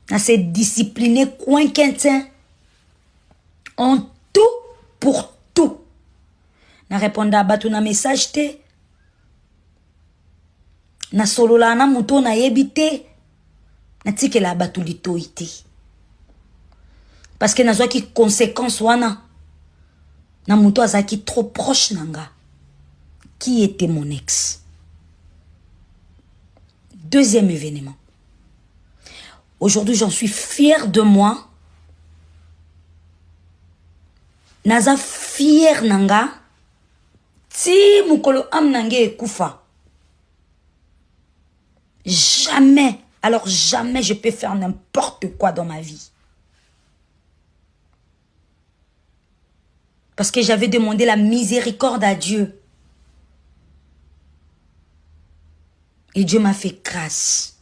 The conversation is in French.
na se discipliner coin quintin en tout pour tout. Na répondre à batu na message te. Na solola na muto na yebite. Na tike la batu lito ite. Parce que na qui conséquence wana. Na muto azaki trop proche nanga. Qui était mon ex? Deuxième événement. Aujourd'hui, j'en suis fière de moi. Naza fière nanga. Si mukolo am nange kufa. Jamais, alors jamais je peux faire n'importe quoi dans ma vie. Parce que j'avais demandé la miséricorde à Dieu. Et Dieu m'a fait grâce.